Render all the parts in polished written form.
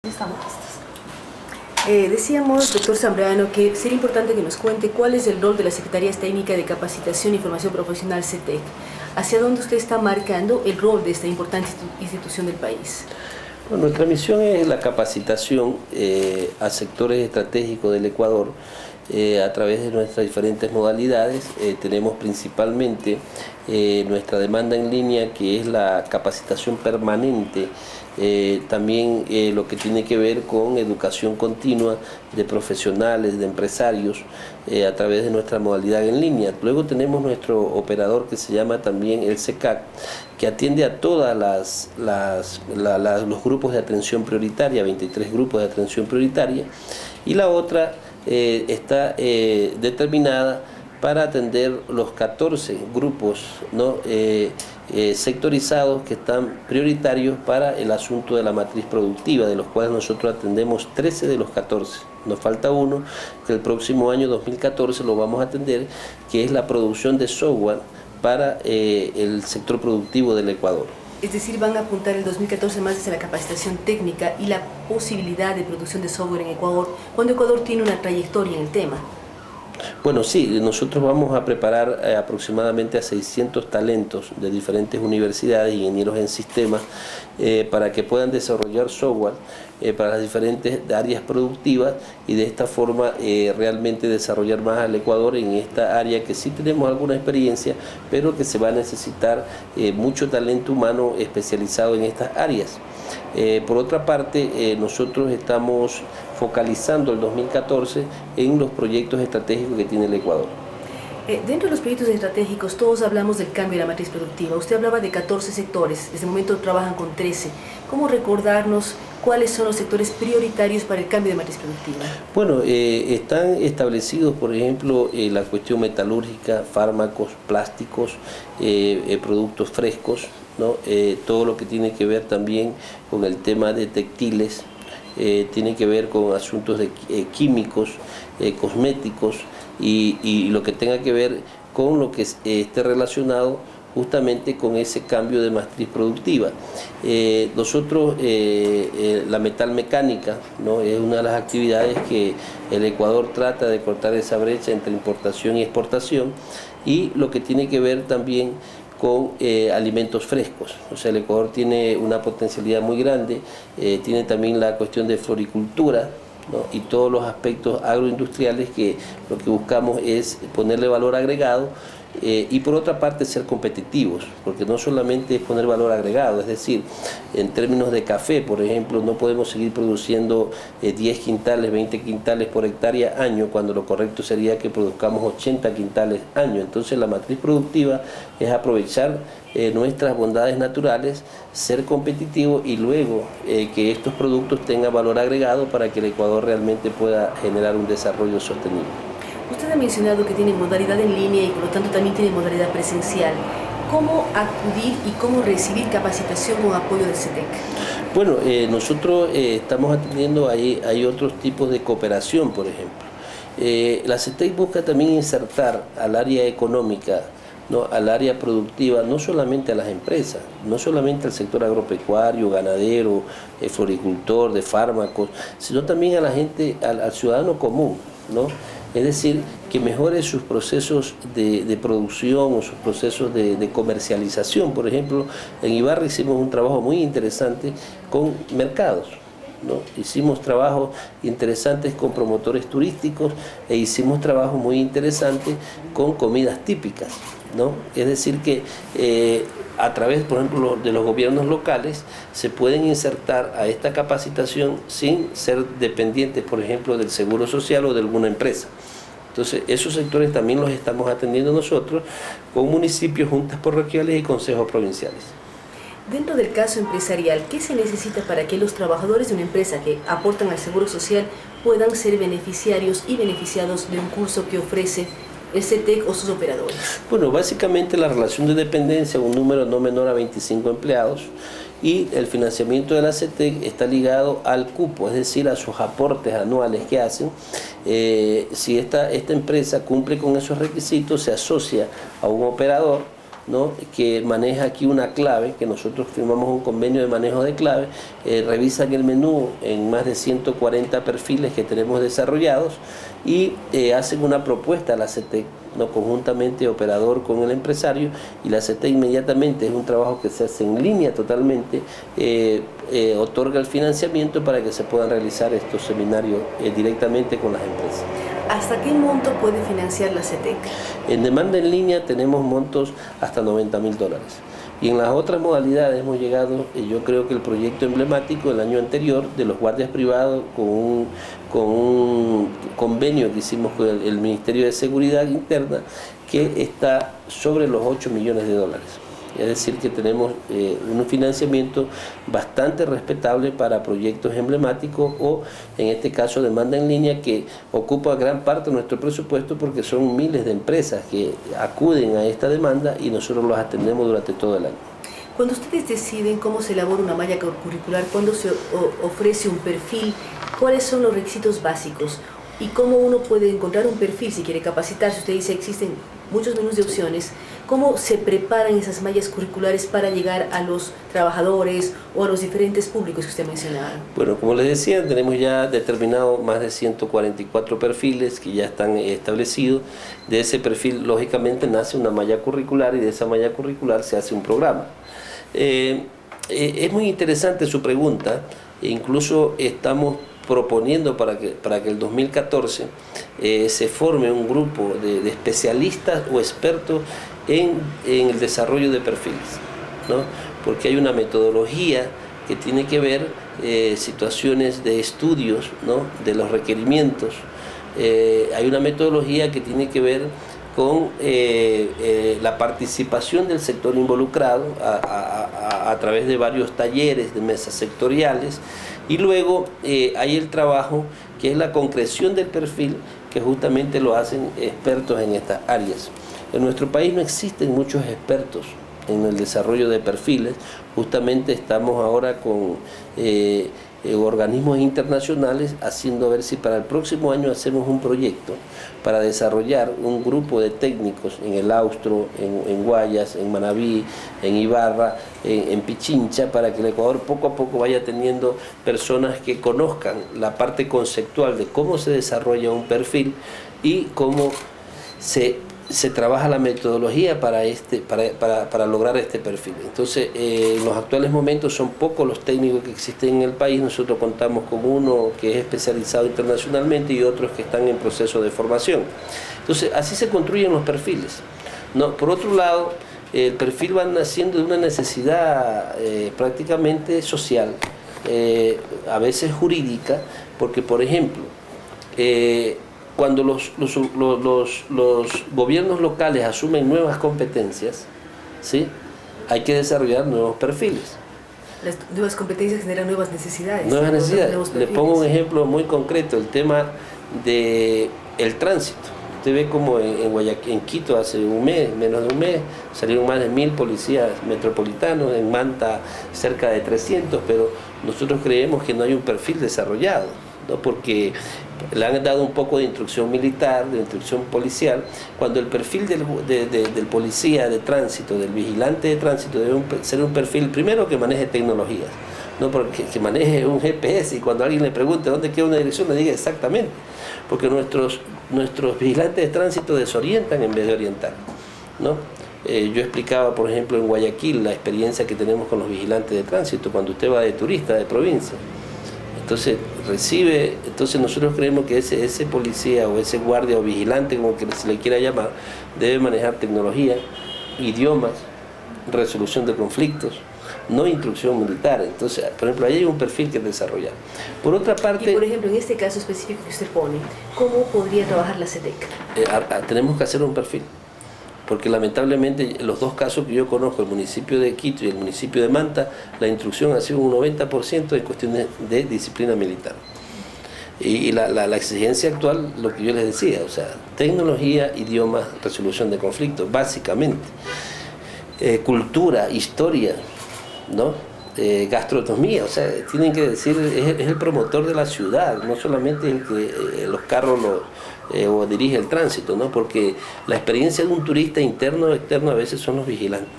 Estamos listos. Decíamos, doctor Zambrano, que sería importante que nos cuente cuál es el rol de las Secretarías Técnicas de Capacitación y Formación Profesional CETEC. ¿Hacia dónde usted está marcando el rol de esta importante institución del país? Bueno, nuestra misión es la capacitación a sectores estratégicos del Ecuador a través de nuestras diferentes modalidades. Tenemos principalmente nuestra demanda en línea, que es la capacitación permanente, también lo que tiene que ver con educación continua de profesionales, de empresarios, a través de nuestra modalidad en línea. Luego tenemos nuestro operador que se llama también el SECAC, que atiende a todas los grupos de atención prioritaria, 23 grupos de atención prioritaria, y la otra está determinada para atender los 14 grupos, ¿no? Sectorizados que están prioritarios para el asunto de la matriz productiva, de los cuales nosotros atendemos 13 de los 14. Nos falta uno, que el próximo año 2014 lo vamos a atender, que es la producción de software para el sector productivo del Ecuador. Es decir, van a apuntar el 2014 más hacia la capacitación técnica y la posibilidad de producción de software en Ecuador, cuando Ecuador tiene una trayectoria en el tema. Bueno, sí, nosotros vamos a preparar aproximadamente a 600 talentos de diferentes universidades, ingenieros en sistemas, para que puedan desarrollar software para las diferentes áreas productivas y de esta forma realmente desarrollar más al Ecuador en esta área que sí tenemos alguna experiencia, pero que se va a necesitar mucho talento humano especializado en estas áreas. Por otra parte, nosotros estamos focalizando el 2014 en los proyectos estratégicos que tiene el Ecuador. Dentro de los proyectos estratégicos todos hablamos del cambio de la matriz productiva. Usted hablaba de 14 sectores, desde el momento trabajan con 13. ¿Cómo recordarnos cuáles son los sectores prioritarios para el cambio de matriz productiva? Bueno, están establecidos, por ejemplo, la cuestión metalúrgica, fármacos, plásticos, productos frescos, ¿no? Todo lo que tiene que ver también con el tema de textiles, tiene que ver con asuntos de químicos, cosméticos y lo que tenga que ver con lo que esté relacionado justamente con ese cambio de matriz productiva. Nosotros, la metalmecánica, ¿no? Es una de las actividades que el Ecuador trata de cortar esa brecha entre importación y exportación, y lo que tiene que ver también con alimentos frescos. O sea, el Ecuador tiene una potencialidad muy grande, tiene también la cuestión de floricultura, ¿no? Y todos los aspectos agroindustriales que lo que buscamos es ponerle valor agregado y por otra parte ser competitivos, porque no solamente es poner valor agregado, es decir, en términos de café, por ejemplo, no podemos seguir produciendo 10 quintales, 20 quintales por hectárea año, cuando lo correcto sería que produzcamos 80 quintales año. Entonces la matriz productiva es aprovechar nuestras bondades naturales, ser competitivo y luego que estos productos tengan valor agregado para que el Ecuador realmente pueda generar un desarrollo sostenible. Usted ha mencionado que tiene modalidad en línea y por lo tanto también tiene modalidad presencial. ¿Cómo acudir y cómo recibir capacitación con apoyo del CETEC? Bueno, nosotros estamos atendiendo, hay otros tipos de cooperación, por ejemplo. La CETEC busca también insertar al área económica, ¿no? Al área productiva, no solamente a las empresas, no solamente al sector agropecuario, ganadero, floricultor, de fármacos, sino también a la gente, al ciudadano común, ¿no? Es decir, que mejore sus procesos de producción o sus procesos de comercialización. Por ejemplo, en Ibarra hicimos un trabajo muy interesante con mercados, ¿no? Hicimos trabajos interesantes con promotores turísticos e hicimos trabajos muy interesantes con comidas típicas, ¿no? Es decir que a través, por ejemplo, de los gobiernos locales se pueden insertar a esta capacitación sin ser dependientes, por ejemplo, del seguro social o de alguna empresa. Entonces, esos sectores también los estamos atendiendo nosotros con municipios, juntas parroquiales y consejos provinciales. Dentro del caso empresarial, ¿qué se necesita para que los trabajadores de una empresa que aportan al seguro social puedan ser beneficiarios y beneficiados de un curso que ofrece el CETEC o sus operadores? Bueno, básicamente la relación de dependencia, un número no menor a 25 empleados, y el financiamiento de la CETEC está ligado al cupo, es decir, a sus aportes anuales que hacen. Si esta empresa cumple con esos requisitos, se asocia a un operador, ¿no?, que maneja aquí una clave, que nosotros firmamos un convenio de manejo de clave, revisan el menú en más de 140 perfiles que tenemos desarrollados y hacen una propuesta a la CETEC, ¿no?, conjuntamente operador con el empresario, y la CETEC inmediatamente, es un trabajo que se hace en línea totalmente, otorga el financiamiento para que se puedan realizar estos seminarios directamente con las empresas. ¿Hasta qué monto puede financiar la CETEC? En demanda en línea tenemos montos hasta $90.000. Y en las otras modalidades hemos llegado, yo creo que el proyecto emblemático del año anterior de los guardias privados con un convenio que hicimos con el Ministerio de Seguridad Interna, que está sobre los $8 millones. Es decir, que tenemos un financiamiento bastante respetable para proyectos emblemáticos o, en este caso, demanda en línea, que ocupa gran parte de nuestro presupuesto porque son miles de empresas que acuden a esta demanda y nosotros los atendemos durante todo el año. Cuando ustedes deciden cómo se elabora una malla curricular, cuándo se ofrece un perfil, ¿cuáles son los requisitos básicos? ¿Y cómo uno puede encontrar un perfil si quiere capacitarse? Usted dice que existen muchos menús de opciones. ¿Cómo se preparan esas mallas curriculares para llegar a los trabajadores o a los diferentes públicos que usted mencionaba? Bueno, como les decía, tenemos ya determinado más de 144 perfiles que ya están establecidos. De ese perfil, lógicamente, nace una malla curricular y de esa malla curricular se hace un programa. Es muy interesante su pregunta. Incluso estamos proponiendo para que el 2014 se forme un grupo de especialistas o expertos en el desarrollo de perfiles, ¿no? Porque hay una metodología que tiene que ver situaciones de estudios, ¿no?, de los requerimientos. Hay una metodología que tiene que ver con la participación del sector involucrado a través de varios talleres, de mesas sectoriales, y luego hay el trabajo que es la concreción del perfil, que justamente lo hacen expertos en estas áreas. En nuestro país no existen muchos expertos en el desarrollo de perfiles. Justamente estamos ahora con organismos internacionales haciendo a ver si para el próximo año hacemos un proyecto para desarrollar un grupo de técnicos en el Austro, en Guayas, en Manabí, en Ibarra, en Pichincha, para que el Ecuador poco a poco vaya teniendo personas que conozcan la parte conceptual de cómo se desarrolla un perfil y cómo se trabaja la metodología para lograr este perfil. Entonces, en los actuales momentos son pocos los técnicos que existen en el país. Nosotros contamos con uno que es especializado internacionalmente y otros que están en proceso de formación. Entonces, así se construyen los perfiles, ¿no? Por otro lado, el perfil va naciendo de una necesidad prácticamente social, a veces jurídica, porque, por ejemplo, cuando los gobiernos locales asumen nuevas competencias, ¿sí?, hay que desarrollar nuevos perfiles. Las nuevas competencias generan nuevas necesidades. Nuevas necesidades. Le pongo un ejemplo muy concreto, el tema del tránsito. Usted ve como en Guayaquil, en Quito hace un mes, menos de un mes, salieron más de 1000 policías metropolitanos, en Manta cerca de 300, pero nosotros creemos que no hay un perfil desarrollado, ¿no?, porque le han dado un poco de instrucción militar, de instrucción policial, cuando el perfil del policía de tránsito, del vigilante de tránsito, debe ser un perfil primero que maneje tecnologías, no porque que maneje un GPS y cuando alguien le pregunte dónde queda una dirección le diga exactamente, porque nuestros vigilantes de tránsito desorientan en vez de orientar, ¿no? Yo explicaba, por ejemplo, en Guayaquil la experiencia que tenemos con los vigilantes de tránsito cuando usted va de turista de provincia. Entonces nosotros creemos que ese policía o ese guardia o vigilante, como que se le quiera llamar, debe manejar tecnología, idiomas, resolución de conflictos, no instrucción militar. Entonces, por ejemplo, ahí hay un perfil que desarrollar. Por otra parte... Y por ejemplo, en este caso específico que usted pone, ¿cómo podría trabajar la CETEC? Tenemos que hacer un perfil, porque lamentablemente los dos casos que yo conozco, el municipio de Quito y el municipio de Manta, la instrucción ha sido un 90% en cuestiones de disciplina militar. Y la exigencia actual, lo que yo les decía, o sea, tecnología, idiomas, resolución de conflictos, básicamente. Cultura, historia, ¿no? gastronomía, o sea, tienen que decir, es el promotor de la ciudad, no solamente el que los carros o dirige el tránsito, ¿no? Porque la experiencia de un turista interno o externo a veces son los vigilantes.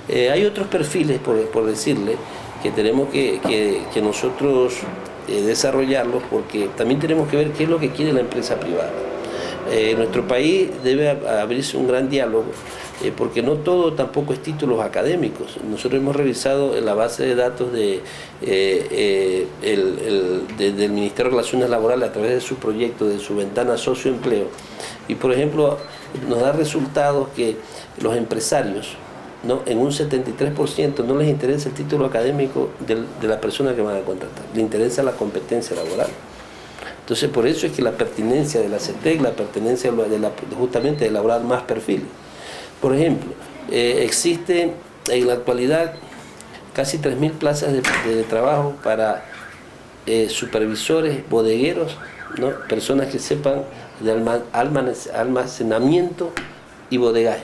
Hay otros perfiles, por decirle, que tenemos que nosotros desarrollarlos, porque también tenemos que ver qué es lo que quiere la empresa privada. En nuestro país debe abrirse un gran diálogo, porque no todo tampoco es títulos académicos. Nosotros hemos revisado en la base de datos del Ministerio de Relaciones Laborales a través de su proyecto, de su ventana socioempleo, y por ejemplo nos da resultados que los empresarios, ¿no?, en un 73% no les interesa el título académico de la persona que van a contratar, le interesa la competencia laboral. Entonces, por eso es que la pertinencia de la CETEC, la pertinencia justamente de elaborar más perfiles. Por ejemplo, existe en la actualidad casi 3.000 plazas de trabajo para supervisores, bodegueros, ¿no?, personas que sepan de almacenamiento y bodegaje,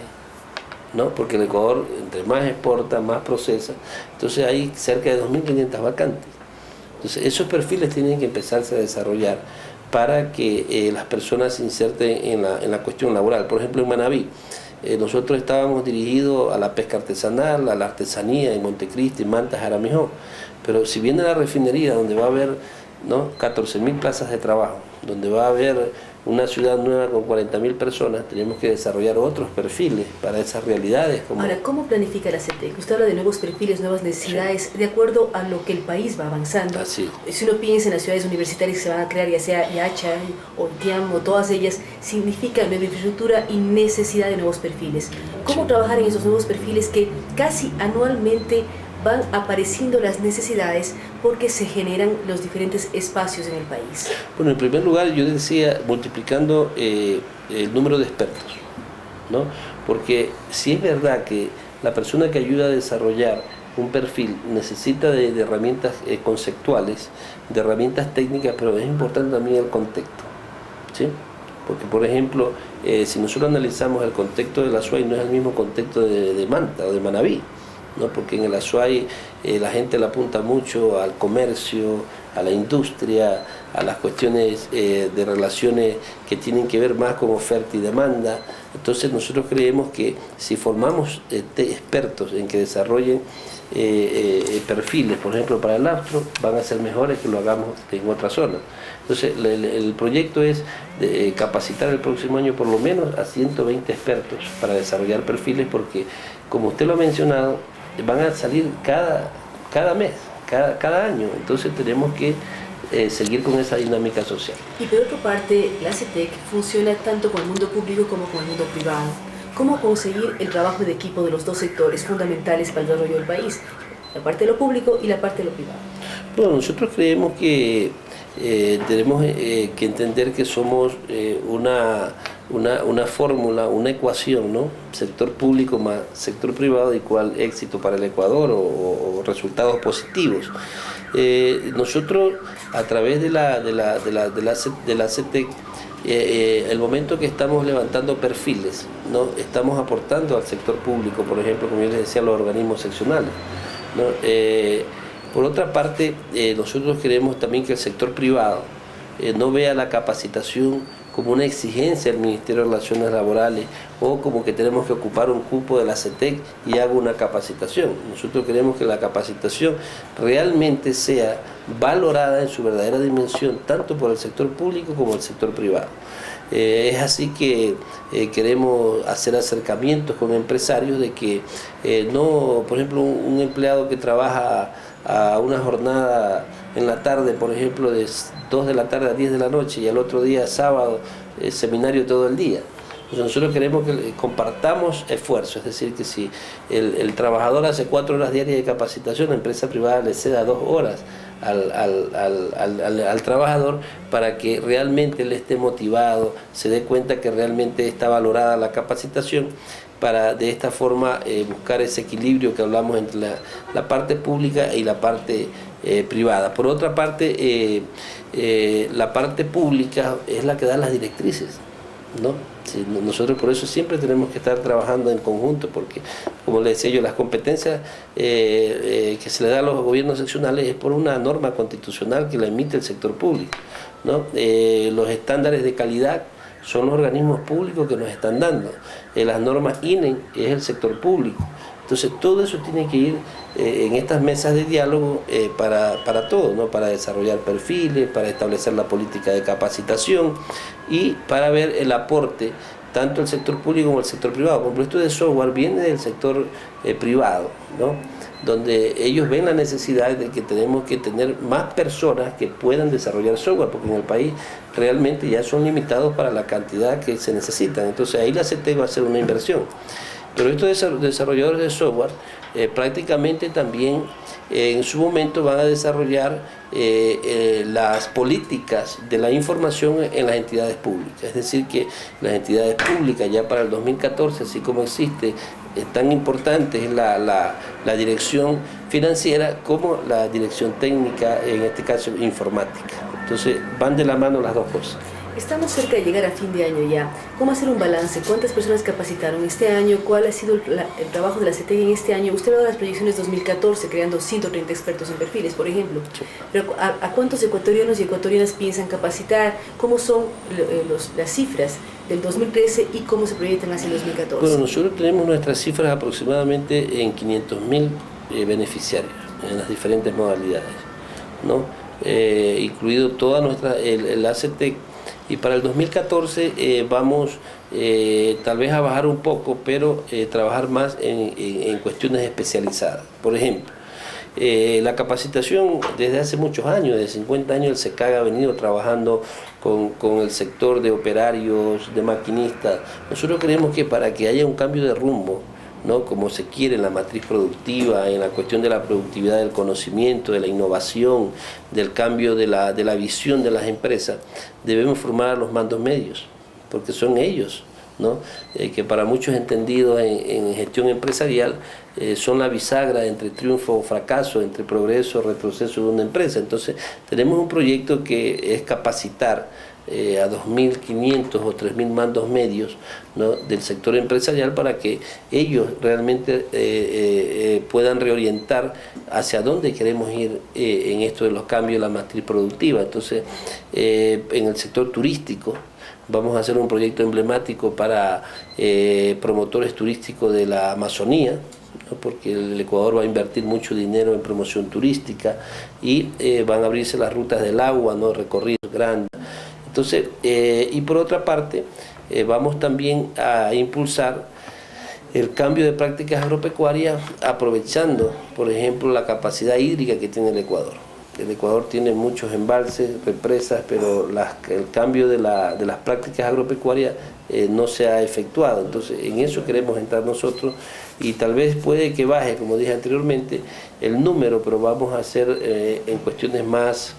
¿no? Porque el Ecuador, entre más exporta, más procesa. Entonces hay cerca de 2.500 vacantes. Entonces esos perfiles tienen que empezarse a desarrollar para que las personas se inserten en la cuestión laboral. Por ejemplo, en Manabí, nosotros estábamos dirigidos a la pesca artesanal, a la artesanía en Montecristi, Manta, Jaramillo. Pero si viene la refinería, donde va a haber, ¿no?, 14.000 plazas de trabajo, donde va a haber una ciudad nueva con 40.000 personas, tenemos que desarrollar otros perfiles para esas realidades. Ahora, ¿cómo planifica la CETEC? Usted habla de nuevos perfiles, nuevas necesidades, sí, de acuerdo a lo que el país va avanzando. Así. Si uno piensa en las ciudades universitarias que se van a crear, ya sea Yacha o Tiam o todas ellas, significa nueva infraestructura y necesidad de nuevos perfiles. ¿Cómo trabajar en esos nuevos perfiles que casi anualmente van apareciendo las necesidades porque se generan los diferentes espacios en el país? Bueno, en primer lugar, yo decía, multiplicando el número de expertos, ¿no? Porque si es verdad que la persona que ayuda a desarrollar un perfil necesita de herramientas conceptuales, de herramientas técnicas, pero es importante también el contexto, ¿sí? Porque, por ejemplo, si nosotros analizamos el contexto de la Azuay, no es el mismo contexto de Manta o de Manabí, ¿no? Porque en el Azuay la gente le apunta mucho al comercio, a la industria, a las cuestiones de relaciones que tienen que ver más con oferta y demanda. Entonces nosotros creemos que si formamos expertos en que desarrollen perfiles, por ejemplo para el astro, van a ser mejores que lo hagamos en otra zona. Entonces el proyecto es capacitar el próximo año por lo menos a 120 expertos para desarrollar perfiles, porque como usted lo ha mencionado, van a salir cada mes, cada año. Entonces tenemos que seguir con esa dinámica social. Y por otra parte, la CETEC funciona tanto con el mundo público como con el mundo privado. ¿Cómo conseguir el trabajo de equipo de los dos sectores fundamentales para el desarrollo del país? La parte de lo público y la parte de lo privado. Bueno, nosotros creemos que tenemos que entender que somos una fórmula, una ecuación, ¿no? Sector público más sector privado igual éxito para el Ecuador o resultados positivos. Nosotros a través de la CETEC, el momento que estamos levantando perfiles, ¿no?, estamos aportando al sector público, por ejemplo, como yo les decía, los organismos seccionales, ¿no? Por otra parte, nosotros queremos también que el sector privado no vea la capacitación como una exigencia del Ministerio de Relaciones Laborales o como que tenemos que ocupar un cupo de la CETEC y hago una capacitación. Nosotros queremos que la capacitación realmente sea valorada en su verdadera dimensión, tanto por el sector público como el sector privado. Es así que queremos hacer acercamientos con empresarios de que no, por ejemplo, un empleado que trabaja a una jornada en la tarde, por ejemplo, de 2 de la tarde a 10 de la noche y al otro día sábado seminario todo el día. Entonces nosotros queremos que compartamos esfuerzos, es decir, que si el trabajador hace 4 horas diarias de capacitación, la empresa privada le ceda 2 horas al trabajador para que realmente él esté motivado, se dé cuenta que realmente está valorada la capacitación, para de esta forma buscar ese equilibrio que hablamos entre la parte pública y la parte privada. Por otra parte, la parte pública es la que da las directrices, ¿no? Sí, nosotros por eso siempre tenemos que estar trabajando en conjunto, porque, como les decía yo, las competencias que se le da a los gobiernos seccionales es por una norma constitucional que la emite el sector público, ¿no? Los estándares de calidad son los organismos públicos que nos están dando. Las normas INE es el sector público. Entonces todo eso tiene que ir en estas mesas de diálogo para todo, ¿no? Para desarrollar perfiles, para establecer la política de capacitación y para ver el aporte tanto el sector público como el sector privado. Por ejemplo, esto de software viene del sector privado, ¿no? Donde ellos ven la necesidad de que tenemos que tener más personas que puedan desarrollar software, porque en el país realmente ya son limitados para la cantidad que se necesitan. Entonces ahí la CETEC va a hacer una inversión. Pero estos desarrolladores de software prácticamente también en su momento van a desarrollar las políticas de la información en las entidades públicas. Es decir, que las entidades públicas ya para el 2014, así como existe, tan importante es la dirección financiera como la dirección técnica, en este caso informática. Entonces van de la mano las dos cosas. Estamos cerca de llegar a fin de año ya. ¿Cómo hacer un balance? ¿Cuántas personas capacitaron este año? ¿Cuál ha sido el trabajo de la CETEC en este año? Usted habló de las proyecciones 2014, creando 130 expertos en perfiles, por ejemplo. Sí. Pero ¿a cuántos ecuatorianos y ecuatorianas piensan capacitar? ¿Cómo son las cifras del 2013 y cómo se proyectan hacia el 2014? Bueno, nosotros tenemos nuestras cifras aproximadamente en 500.000 beneficiarios en las diferentes modalidades, ¿no? Incluido toda la CETEC. Y para el 2014 vamos tal vez a bajar un poco, pero trabajar más en cuestiones especializadas. Por ejemplo, la capacitación desde hace muchos años, desde 50 años el SECAG ha venido trabajando con el sector de operarios, de maquinistas. Nosotros creemos que para que haya un cambio de rumbo, ¿no? Como se quiere en la matriz productiva, en la cuestión de la productividad del conocimiento, de la innovación, del cambio de la visión de las empresas, debemos formar a los mandos medios, porque son ellos, ¿no? Que para muchos entendidos en gestión empresarial son la bisagra entre triunfo o fracaso, entre progreso o retroceso de una empresa. Entonces tenemos un proyecto que es capacitar a 2.500 o 3.000 mandos medios, ¿no? Del sector empresarial para que ellos realmente puedan reorientar hacia dónde queremos ir en esto de los cambios de la matriz productiva. Entonces, en el sector turístico, vamos a hacer un proyecto emblemático para promotores turísticos de la Amazonía, ¿no? Porque el Ecuador va a invertir mucho dinero en promoción turística y van a abrirse las rutas del agua, ¿no? Recorridos grandes. Entonces, y por otra parte, vamos también a impulsar el cambio de prácticas agropecuarias aprovechando, por ejemplo, la capacidad hídrica que tiene el Ecuador. El Ecuador tiene muchos embalses, represas, pero el cambio de las prácticas agropecuarias no se ha efectuado. Entonces, en eso queremos entrar nosotros y tal vez puede que baje, como dije anteriormente, el número, pero vamos a hacer en cuestiones más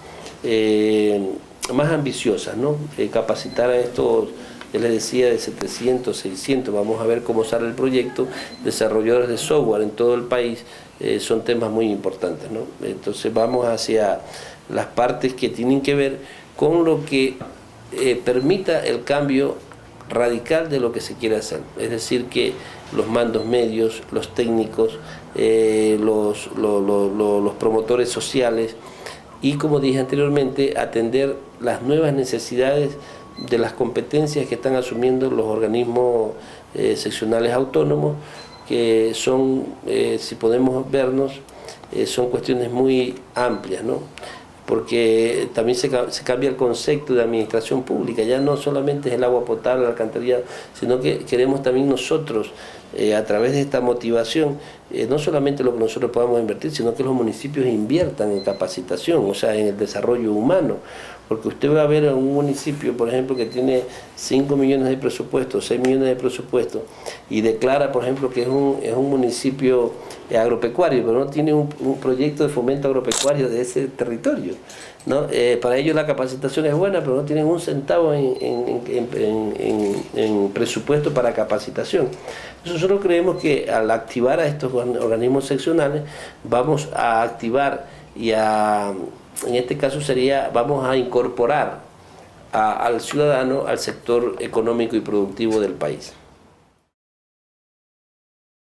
ambiciosas, ¿no? Capacitar a estos, ya les decía, de 700, 600, vamos a ver cómo sale el proyecto, desarrolladores de software en todo el país, son temas muy importantes, ¿no? Entonces vamos hacia las partes que tienen que ver con lo que permita el cambio radical de lo que se quiere hacer, es decir, que los mandos medios, los técnicos, los promotores sociales, y como dije anteriormente, atender las nuevas necesidades de las competencias que están asumiendo los organismos seccionales autónomos, que son, si podemos vernos, son cuestiones muy amplias, ¿no? Porque también se cambia el concepto de administración pública, ya no solamente es el agua potable, la alcantarillado, sino que queremos también nosotros, a través de esta motivación, no solamente lo que nosotros podamos invertir, sino que los municipios inviertan en capacitación, o sea, en el desarrollo humano. Porque usted va a ver en un municipio, por ejemplo, que tiene 5 millones de presupuesto, 6 millones de presupuesto, y declara, por ejemplo, que es un municipio agropecuario, pero no tiene un proyecto de fomento agropecuario de ese territorio, ¿no? Para ellos la capacitación es buena, pero no tienen un centavo en presupuesto para capacitación. Nosotros creemos que al activar a estos organismos seccionales, vamos a activar en este caso vamos a incorporar al ciudadano, al sector económico y productivo del país.